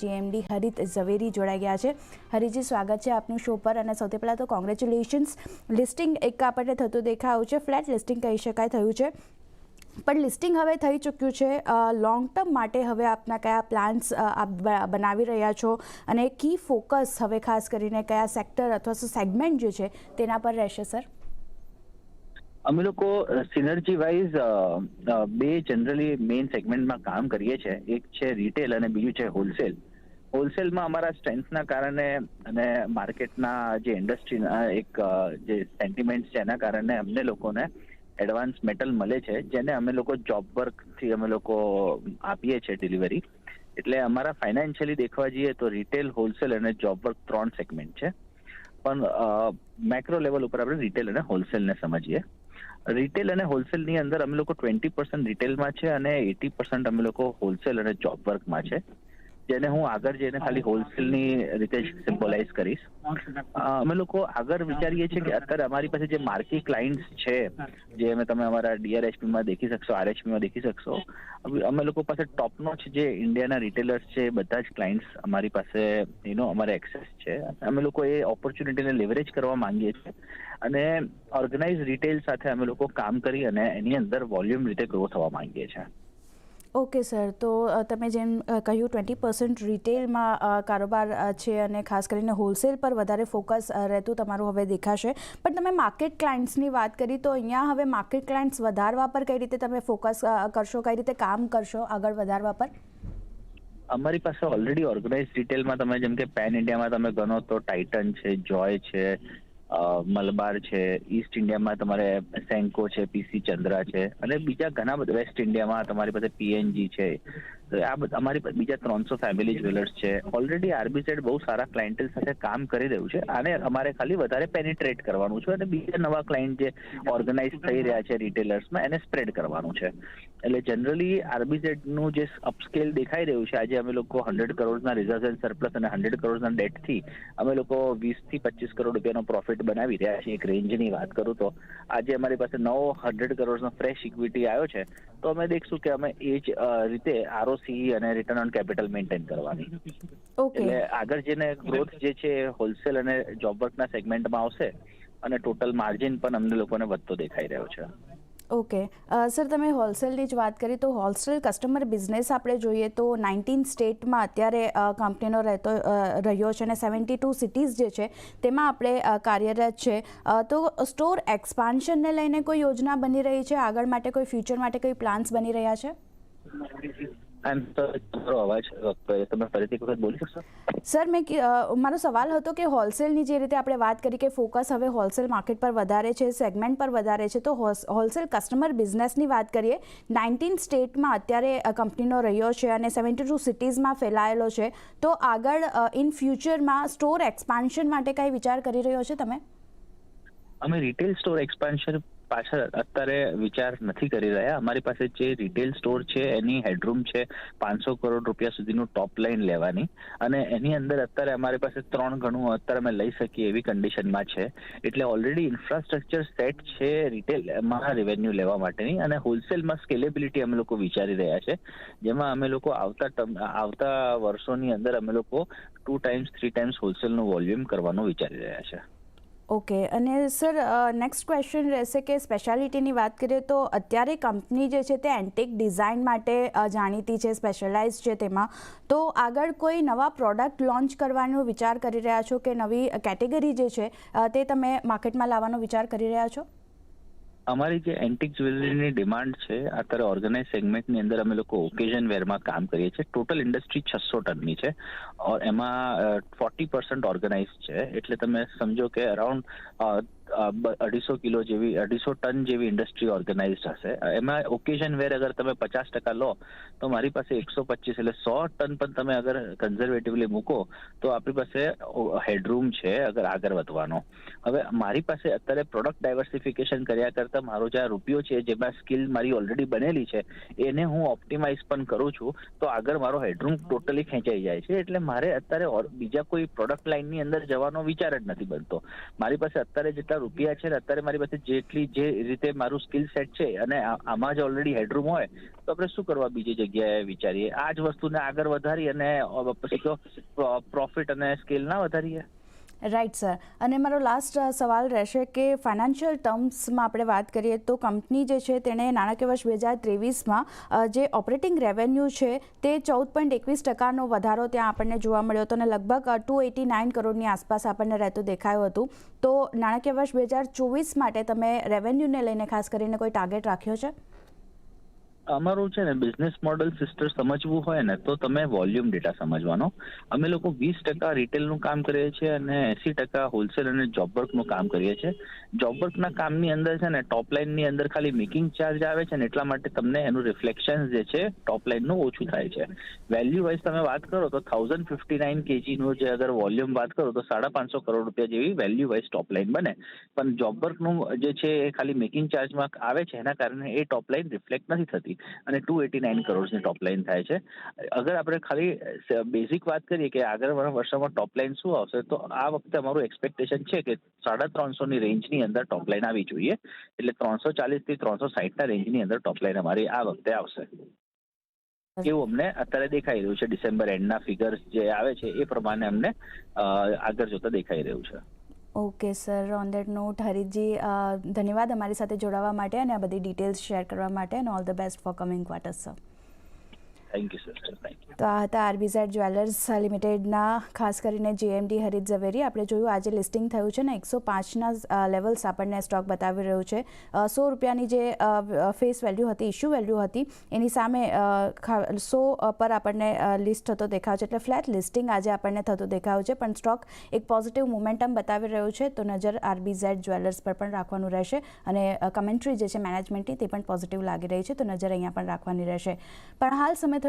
GMD હરિત ઝવેરી જોડાઈ ગયા છે। હરિજી, સ્વાગત છે આપનું શો પર। અને સૌથી પહેલાં તો કોંગ્રેચ્યુલેશન્સ। લિસ્ટિંગ એક આપણને થતું દેખાયું છે, ફ્લેટ લિસ્ટિંગ કહી શકાય થયું છે, પણ લિસ્ટિંગ હવે થઈ ચૂક્યું છે। લોંગ ટર્મ માટે હવે આપના કયા પ્લાન્સ આપ બનાવી રહ્યા છો અને કી ફોકસ હવે ખાસ કરીને કયા સેક્ટર અથવા સેગમેન્ટ જે છે તેના પર રહેશે સર? અમે લોકો સિનર્જી વાઇઝ બે જનરલી મેઇન સેગમેન્ટમાં કામ કરીએ છીએ। એક છે રિટેલ અને બીજું છે હોલસેલ। હોલસેલમાં અમારા સ્ટ્રેન્થના કારણે અને માર્કેટના જે ઇન્ડસ્ટ્રીના એક જે સેન્ટિમેન્ટ્સ છે એના કારણે અમને લોકોને એડવાન્સ મેટલ મળે છે, જેને અમે લોકો જોબ વર્કથી અમે લોકો આપીએ છીએ ડિલિવરી। એટલે અમારા ફાઇનાન્શિયલી દેખવા જઈએ તો રિટેલ, હોલસેલ અને જોબ વર્ક 3 સેગમેન્ટ છે, પણ મેક્રો લેવલ ઉપર આપણે રિટેલ અને હોલસેલને સમજીએ। રિટેલ અને હોલસેલની અંદર અમે લોકો 20% રિટેલમાં છે અને 80% અમે લોકો હોલસેલ અને જોબ વર્કમાં છે, જેને હું આગળ જઈને ખાલી હોલસેલની રીતે સિમ્બોલાઇઝ કરીશ। અમે લોકો આગળ વિચારીએ છીએ કે અત્યારે અમારી પાસે જે માર્કી ક્લાયન્ટ્સ છે, જે તમે અમારા DRHPમાં દેખી શકશો, RHPમાં દેખી શકશો, અમે લોકો પાસે ટોપ નોચ જે ઇન્ડિયાના રિટેલર્સ છે બધા જ ક્લાયન્ટ્સ અમારી પાસે અમારે એક્સેસ છે। અમે લોકો એ ઓપોર્ચ્યુનિટીને લેવરેજ કરવા માંગીએ છીએ અને ઓર્ગેનાઇઝ રિટેલ સાથે અમે લોકો કામ કરી અને એની અંદર વોલ્યુમ રીતે ગ્રો થવા માંગીએ છીએ। ઓકે સર, તો તમે જેમ કહ્યું 20% રિટેલમાં કારોબાર છે અને ખાસ કરીને હોલસેલ પર વધારે ફોકસ રહેતું તમારું હવે દેખાશે, પણ તમે માર્કેટ ક્લાયન્ટ્સની વાત કરી તો અહીંયા હવે માર્કેટ ક્લાયન્ટ્સ વધારવા પર કઈ રીતે તમે ફોકસ કરશો, કઈ રીતે કામ કરશો આગળ વધારવા પર? અમારી પાસે ઓલરેડી ઓર્ગેનાઇઝ રિટેલમાં તમે જેમ કે પેન ઇન્ડિયામાં તમે ગણો તો ટાઇટન છે, જોય છે, મલબાર છે, ઈસ્ટ ઇન્ડિયામાં તમારે સેન્કો છે, PC ચંદ્રા છે અને બીજા ઘણા બધા, વેસ્ટ ઇન્ડિયામાં તમારી પાસે PNG છે। તો આ અમારી બીજા 300 ફેમિલી જ્વેલર્સ છે। ઓલરેડી RBZ બહુ સારા ક્લાયન્ટેલ સાથે કામ કરી રહ્યું છે, આને અમારે ખાલી વધારે પેનિટ્રેટ કરવાનું છે અને બીજા નવા ક્લાયન્ટ જે ઓર્ગેનાઇઝ થઈ રહ્યા છે રિટેલર્સમાં એને સ્પ્રેડ કરવાનું છે। એટલે જનરલી RBZ નું જે અપસ્કેલ દેખાઈ રહ્યું છે, આજે અમે લોકો 100 કરોડના રિઝર્વ એન્ડ સરપ્લસ અને 100 કરોડના ડેટથી અમે લોકો 20 થી 25 કરોડ રૂપિયાનો પ્રોફિટ બનાવી રહ્યા છીએ। એક રેન્જની વાત કરું તો આજે અમારી પાસે નવો 100 કરોડનો ફ્રેશ ઇક્વિટી આવ્યો છે, તો અમે દેખશું કે અમે એ જ રીતે ROCE અને રિટર્ન ઓન કેપિટલ મેન્ટેન કરવાની। એટલે આગળ જેને ગ્રોથ જે છે હોલસેલ અને જોબ વર્કના સેગમેન્ટમાં આવશે અને ટોટલ માર્જિન પણ અમને લોકોને વધતો દેખાઈ રહ્યો છે। ઓકે સર, તમે હોલસેલની જ વાત કરી તો હોલસેલ કસ્ટમર બિઝનેસ આપણે જોઈએ તો 19 સ્ટેટમાં અત્યારે કંપનીનો રહ્યો છે અને 72 સિટીઝ જે છે તેમાં આપણે કાર્યરત છે। તો સ્ટોર એક્સપાન્શનને લઈને કોઈ યોજના બની રહી છે આગળ માટે, કોઈ ફ્યુચર માટે કોઈ પ્લાન્સ બની રહ્યા છે? તમારો અવાજ તમે ફરીથી વખત બોલી શકશો? સર, મારો સવાલ હતો કે હોલસેલની જે રીતે આપણે વાત કરી કે ફોકસ હવે હોલસેલ માર્કેટ પર વધારે છે, સેગમેન્ટ પર વધારે છે, તો હોલસેલ કસ્ટમર બિઝનેસની વાત કરીએ, 19 સ્ટેટમાં અત્યારે કંપનીનો રહ્યો છે અને 72 સિટીઝમાં ફેલાયેલો છે, તો આગળ ઇન ફ્યુચરમાં સ્ટોર એક્સપાન્શન માટે કંઈ વિચાર કરી રહ્યો છે તમે? અમે રિટેલ સ્ટોર એક્સપાન્શન પાછળ અત્યારે વિચાર નથી કરી રહ્યા। અમારી પાસે જે રિટેલ સ્ટોર છે એની હેડરૂમ છે 500 કરોડ રૂપિયા સુધીનું ટોપ લાઈન લેવાની, અને એની અંદર અત્યારે અમારી પાસે 3 ગણું અત્યારે અમે લઈ શકીએ એવી કન્ડિશનમાં છે। એટલે ઓલરેડી ઇન્ફ્રાસ્ટ્રક્ચર સેટ છે રિટેલમાં રેવન્યુ લેવા માટેની, અને હોલસેલમાં સ્કેલેબિલિટી અમે લોકો વિચારી રહ્યા છે, જેમાં અમે લોકો આવતા વર્ષોની અંદર અમે લોકો 2 times 3 times હોલસેલનું વોલ્યુમ કરવાનું વિચારી રહ્યા છે। ઓકે, અને સર નેક્સ્ટ ક્વેશ્ચન રહેશે કે સ્પેશિયાલિટીની વાત કરીએ તો અત્યારે કંપની જે છે તે એન્ટિક ડિઝાઇન માટે જાણીતી છે, સ્પેશિયલાઇઝ છે તેમાં, તો આગળ કોઈ નવા પ્રોડક્ટ લોન્ચ કરવાનો વિચાર કરી રહ્યા છો કે નવી કેટેગરી જે છે તે તમે માર્કેટમાં લાવવાનો વિચાર કરી રહ્યા છો? અમારી જે એન્ટિક જ્વેલરીની ડિમાન્ડ છે અત્યારે ઓર્ગેનાઇઝ સેગમેન્ટની અંદર અમે લોકો ઓકેઝન વેરમાં કામ કરીએ છીએ। ટોટલ ઇન્ડસ્ટ્રી 600 ટનની છે, એમાં 40% ઓર્ગેનાઇઝ છે, એટલે તમે સમજો કે અરાઉન્ડ 250 કિલો જેવી 250 ટન જેવી ઇન્ડસ્ટ્રી ઓર્ગેનાઇઝડ હશે। એમાં ઓકેઝન વેર અગર તમે 50% લો તો મારી પાસે 125 એટલે 100 ટન પણ તમે અગર કન્ઝર્વેટિવલી મૂકો તો આપણી પાસે હેડરૂમ છે અગર આગળ વધવાનો। હવે મારી પાસે અત્યારે પ્રોડક્ટ ડાયવર્સિફિકેશન કર્યા કરતાં મારો જે રૂપિયો છે જેમાં સ્કિલ મારી ઓલરેડી બનેલી છે એને હું ઓપ્ટિમાઇઝ પણ કરું છું, તો આગળ મારો હેડરૂમ ટોટલી ખેંચાઈ જાય છે। એટલે મારે અત્યારે બીજા કોઈ પ્રોડક્ટ લાઇનની અંદર જવાનો વિચાર જ નથી બનતો। મારી પાસે અત્યારે જેટલા રૂપિયા છે ને અત્યારે મારી પાસે જે રીતે મારું સ્કિલ સેટ છે અને આમાં જ ઓલરેડી હેડરૂમ હોય તો આપણે શું કરવા બીજી જગ્યાએ વિચારીએ? આ જ વસ્તુને આગળ વધારી અને પછી તો પ્રોફિટ અને સ્કેલ ના વધારીએ? Right sir. અને મારો લાસ્ટ સવાલ રહેશે કે ફાઇનાન્શિયલ ટર્મ્સમાં આપણે વાત કરીએ તો કંપની જે છે તેણે નાણાકીય વર્ષ 2023માં જે ઓપરેટિંગ રેવન્યુ છે તે 14.21% વધારો ત્યાં આપણને જોવા મળ્યો હતો અને લગભગ 289 કરોડની આસપાસ આપણને રહેતું દેખાયું હતું. તો નાણાકીય વર્ષ 2024 માટે તમે રેવન્યુને લઈને ખાસ કરીને કોઈ ટાર્ગેટ રાખ્યો છે? અમારું છે ને બિઝનેસ મોડલ સિસ્ટર સમજવું હોય ને તો તમે વોલ્યુમ ડેટા સમજવાનો. અમે લોકો 20% રિટેલનું કામ કરીએ છીએ અને 80% હોલસેલ અને જોબ વર્કનું કામ કરીએ છીએ. જોબ વર્કના કામની અંદર છે ને ટોપ લાઇનની અંદર ખાલી મેકિંગ ચાર્જ આવે છે ને એટલા માટે તમને એનું રિફ્લેક્શન જે છે ટોપ લાઇનનું ઓછું થાય છે. વેલ્યુ વાઇઝ તમે વાત કરો તો 1059 kgનું જે અગર વોલ્યુમ વાત કરો તો 550 કરોડ રૂપિયા જેવી વેલ્યુ વાઇઝ ટોપ લાઇન બને. પણ જોબ વર્કનું જે છે એ ખાલી મેકિંગ ચાર્જમાં આવે છે એના કારણે એ ટોપ લાઇન રિફ્લેક્ટ નથી થતી અને 289 કરોડની ટોપ લાઇન થાય છે. અગર આપણે ખાલી બેઝિક વાત કરીએ કે આગળના વર્ષોમાં ટોપ લાઇન શું આવશે તો આ વખતે અમારું એક્સપેક્ટેશન છે કે 350ની રેન્જની અંદર ટોપ લાઇન આવી જોઈએ. એટલે 340 થી 360ના રેન્જની અંદર ટોપ લાઇન અમારી આ વખતે આવશે એવું અમને અત્યારે દેખાઈ રહ્યું છે. ડિસેમ્બર એન્ડના ફિગર્સ જે આવે છે એ પ્રમાણે અમને આગળ જોતા દેખાઈ રહ્યું છે. Okay sir, on that note Harishji ધન્યવાદ અમારી સાથે જોડાવા માટે અને આ બધી ડિટેલ્સ શેર કરવા માટે અને all the best for coming quarters sir. Thank you sister, thank you. તો આ હતા RBZ જ્વેલર્સ લિમિટેડના ખાસ કરીને JMD હરીશ ઝવેરી. આપણે જોયું આજે લિસ્ટિંગ થયું છે ને 105ના લેવલ્સ આપણને સ્ટોક બતાવી રહ્યું છે. 100 રૂપિયાની જે ફેસ વેલ્યુ હતી, ઇશ્યુ વેલ્યુ હતી એની સામે 100 પર આપણને લિસ્ટ થતો દેખાયો છે. એટલે ફ્લેટ લિસ્ટિંગ આજે આપણને થતું દેખાયું છે પણ સ્ટોક એક પોઝિટિવ મોમેન્ટમ બતાવી રહ્યું છે. તો નજર RBZ જ્વેલર્સ પર પણ રાખવાનું રહેશે અને કમેન્ટ્રી જે છે મેનેજમેન્ટની તે પણ પોઝિટિવ લાગી રહી છે તો નજર અહીંયા પણ રાખવાની રહેશે. પણ હાલ સમય